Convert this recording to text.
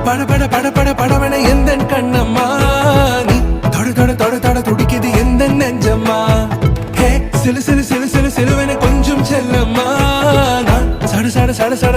பட பட பட பட படவன எந்த கண்ணம்மா நீ தொட தொட தொட தொட துடிக்குது எந்த நெஞ்சம்மா ஹே சிலு சிலு சிலு சிலு சிலுவன கொஞ்சம் செல்லம்மா சட சட சட சட